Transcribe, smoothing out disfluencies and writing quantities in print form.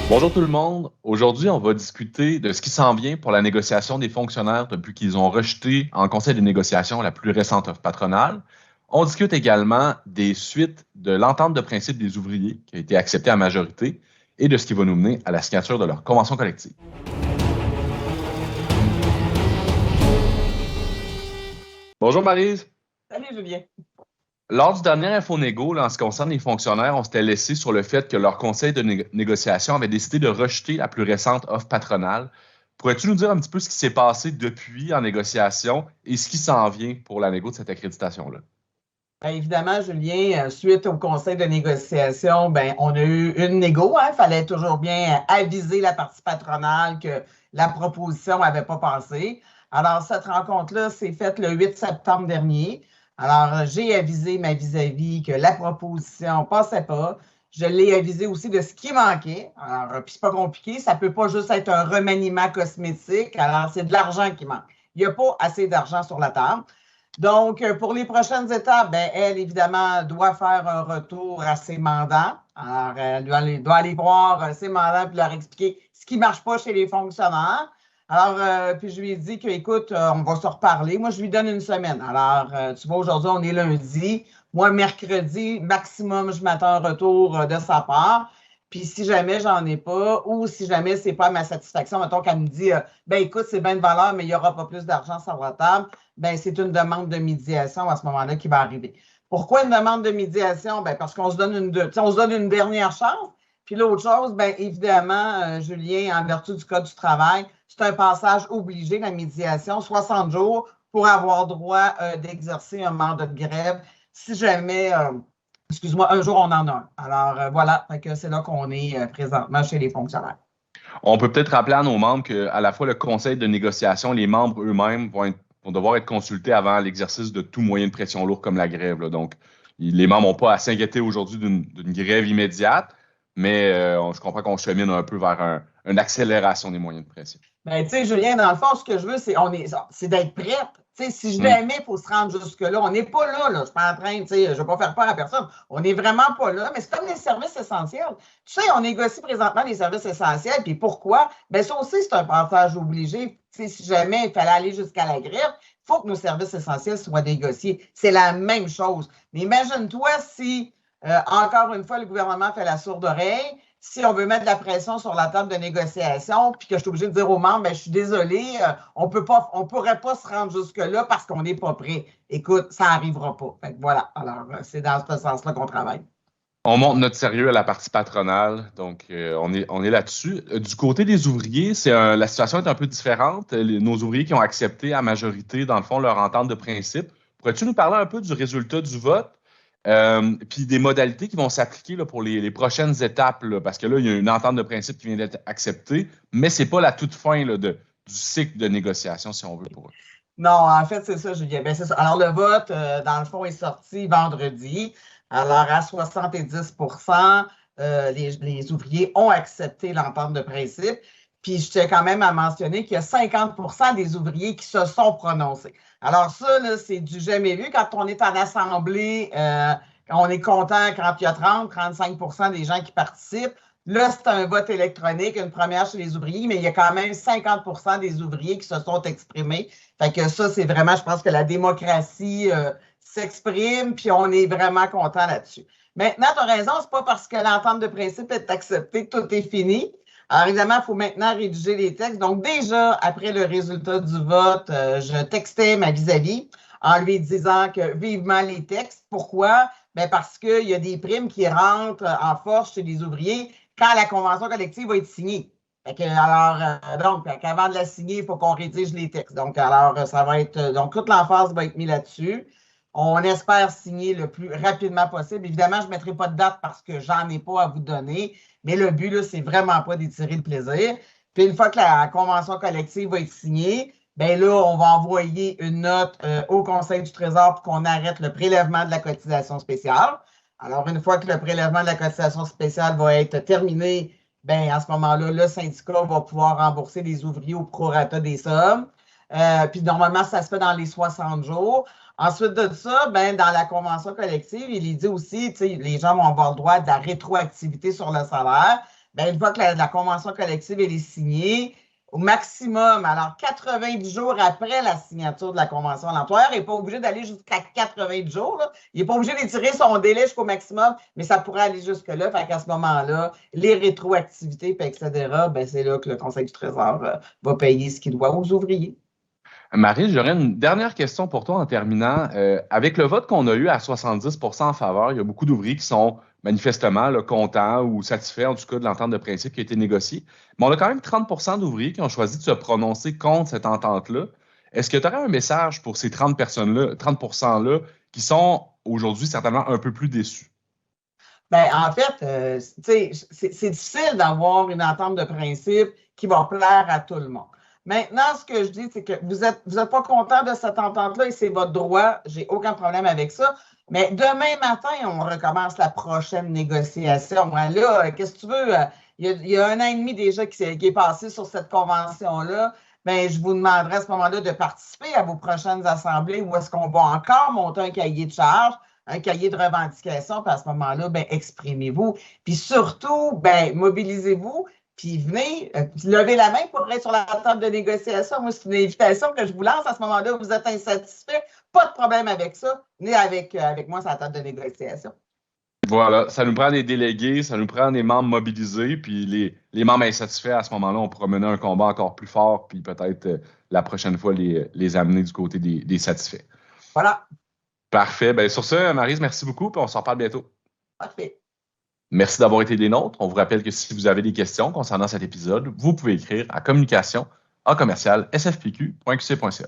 Bonjour tout le monde. Aujourd'hui, on va discuter de ce qui s'en vient pour la négociation des fonctionnaires depuis qu'ils ont rejeté en conseil de négociation la plus récente offre patronale. On discute également des suites de l'entente de principe des ouvriers qui a été acceptée à majorité et de ce qui va nous mener à la signature de leur convention collective. Bonjour Maryse. Salut Julien. Lors du dernier InfoNégo, là, en ce qui concerne les fonctionnaires, on s'était laissé sur le fait que leur conseil de négociation avait décidé de rejeter la plus récente offre patronale. Pourrais-tu nous dire un petit peu ce qui s'est passé depuis en négociation et ce qui s'en vient pour la négo de cette accréditation-là? Bien, évidemment, Julien, suite au conseil de négociation, on a eu une négo. Il fallait toujours bien aviser la partie patronale que la proposition n'avait pas passé. Alors, cette rencontre-là s'est faite le 8 septembre dernier. Alors, j'ai avisé ma vis-à-vis que la proposition ne passait pas. Je l'ai avisé aussi de ce qui manquait. Alors, puis c'est pas compliqué, ça ne peut pas juste être un remaniement cosmétique. Alors, c'est de l'argent qui manque. Il n'y a pas assez d'argent sur la table. Donc, pour les prochaines étapes, elle, évidemment, doit faire un retour à ses mandants. Alors, elle doit aller voir ses mandants et leur expliquer ce qui ne marche pas chez les fonctionnaires. Alors, puis je lui ai dit que, écoute, on va se reparler. Moi, je lui donne une semaine. Alors, tu vois, aujourd'hui, on est lundi. Moi, mercredi, maximum, je m'attends un retour de sa part. Puis si jamais j'en ai pas, ou si jamais c'est pas à ma satisfaction, mettons qu'elle me dit, écoute, c'est bien de valeur, mais il n'y aura pas plus d'argent sur la table, c'est une demande de médiation à ce moment-là qui va arriver. Pourquoi une demande de médiation? Parce qu'on se donne une dernière chance. Puis l'autre chose, évidemment, Julien, en vertu du Code du travail, c'est un passage obligé, la médiation, 60 jours pour avoir droit d'exercer un mandat de grève si jamais, excuse-moi, un jour on en a un. Alors voilà, c'est là qu'on est présentement chez les fonctionnaires. On peut peut-être rappeler à nos membres qu'à la fois le conseil de négociation, les membres eux-mêmes vont devoir être consultés avant l'exercice de tout moyen de pression lourd comme la grève, là. Donc, les membres n'ont pas à s'inquiéter aujourd'hui d'une grève immédiate, mais je comprends qu'on chemine un peu vers une accélération des moyens de pression. Tu sais, Julien, dans le fond, ce que je veux, c'est d'être prête. Tu sais, si je l'aimais, il faut se rendre jusque-là. On n'est pas là. Je ne suis pas en train, tu sais, je ne vais pas faire peur à personne. On n'est vraiment pas là, mais c'est comme les services essentiels. Tu sais, on négocie présentement les services essentiels. Puis pourquoi? Ça aussi, c'est un passage obligé. Tu sais, si jamais il fallait aller jusqu'à la grève, il faut que nos services essentiels soient négociés. C'est la même chose. Mais imagine-toi si, encore une fois, le gouvernement fait la sourde oreille. Si on veut mettre de la pression sur la table de négociation, puis que je suis obligé de dire aux membres, je suis désolé, on ne pourrait pas se rendre jusque-là parce qu'on n'est pas prêt. Écoute, ça n'arrivera pas. Fait que voilà. Alors, c'est dans ce sens-là qu'on travaille. On montre notre sérieux à la partie patronale, donc on est là-dessus. Du côté des ouvriers, la situation est un peu différente. Nos ouvriers qui ont accepté à majorité, dans le fond, leur entente de principe. Pourrais-tu nous parler un peu du résultat du vote? Puis des modalités qui vont s'appliquer là, pour les prochaines étapes, là, parce que là, il y a une entente de principe qui vient d'être acceptée, mais ce n'est pas la toute fin là, du cycle de négociation, si on veut, pour eux. Non, en fait, c'est ça, Julien. C'est ça. Alors, le vote, dans le fond, est sorti vendredi. Alors, à 70 les ouvriers ont accepté l'entente de principe. Puis, je tiens quand même à mentionner qu'il y a 50 des ouvriers qui se sont prononcés. Alors, ça, là, c'est du jamais vu. Quand on est en assemblée, on est content quand il y a 30-35 des gens qui participent. Là, c'est un vote électronique, une première chez les ouvriers, mais il y a quand même 50 des ouvriers qui se sont exprimés. Fait que ça, c'est vraiment, je pense que la démocratie s'exprime, puis on est vraiment content là-dessus. Maintenant, tu as raison, c'est pas parce que l'entente de principe est acceptée que tout est fini. Alors, évidemment, il faut maintenant rédiger les textes. Donc, déjà, après le résultat du vote, je textais ma vis-à-vis en lui disant que vivement les textes. Pourquoi? Parce qu'il y a des primes qui rentrent en force chez les ouvriers quand la convention collective va être signée. Donc, avant de la signer, il faut qu'on rédige les textes. Donc, alors, ça va être. Donc, toute l'emphase va être mise là-dessus. On espère signer le plus rapidement possible. Évidemment, je ne mettrai pas de date parce que j'en ai pas à vous donner, mais le but, là, c'est vraiment pas d'étirer le plaisir. Puis, une fois que la convention collective va être signée, là, on va envoyer une note au Conseil du Trésor pour qu'on arrête le prélèvement de la cotisation spéciale. Alors, une fois que le prélèvement de la cotisation spéciale va être terminé, à ce moment-là, le syndicat va pouvoir rembourser les ouvriers au prorata des sommes. Puis normalement, ça se fait dans les 60 jours. Ensuite de ça, dans la convention collective, il est dit aussi, les gens vont avoir le droit de la rétroactivité sur le salaire. bien, une fois que la convention collective elle est signée, au maximum, alors 90 jours après la signature de la convention, l'employeur n'est pas obligé d'aller jusqu'à 90 jours. Là. Il n'est pas obligé d'étirer son délai jusqu'au maximum, mais ça pourrait aller jusque-là. Fait qu'à ce moment-là, les rétroactivités, etc., ben, c'est là que le Conseil du Trésor va payer ce qu'il doit aux ouvriers. Marie, j'aurais une dernière question pour toi en terminant. Avec le vote qu'on a eu à 70% en faveur, il y a beaucoup d'ouvriers qui sont manifestement là, contents ou satisfaits, en tout cas, de l'entente de principe qui a été négociée. Mais on a quand même 30% d'ouvriers qui ont choisi de se prononcer contre cette entente-là. Est-ce que tu aurais un message pour ces 30 personnes-là, 30%-là, qui sont aujourd'hui certainement un peu plus déçus? Ben, en fait, c'est difficile d'avoir une entente de principe qui va plaire à tout le monde. Maintenant, ce que je dis, c'est que vous êtes pas content de cette entente-là et c'est votre droit. J'ai aucun problème avec ça. Mais demain matin, on recommence la prochaine négociation. Là, qu'est-ce que tu veux? Il y a 1 an et demi déjà qui est passé sur cette convention-là. Ben, je vous demanderai à ce moment-là de participer à vos prochaines assemblées où est-ce qu'on va encore monter un cahier de charge, un cahier de revendication, puis à ce moment-là, ben, exprimez-vous. Puis surtout, ben, mobilisez-vous, puis venez, levez la main pour être sur la table de négociation. Moi, c'est une invitation que je vous lance. À ce moment-là, vous êtes insatisfait, pas de problème avec ça. Venez avec moi sur la table de négociation. Voilà, ça nous prend des délégués, ça nous prend des membres mobilisés, puis les membres insatisfaits, à ce moment-là, on pourra mener un combat encore plus fort, puis peut-être la prochaine fois les amener du côté des satisfaits. Voilà. Parfait. Ben, sur ce, Maryse, merci beaucoup, puis on s'en reparle bientôt. Parfait. Merci d'avoir été des nôtres. On vous rappelle que si vous avez des questions concernant cet épisode, vous pouvez écrire à communication@sfpq.qc.ca.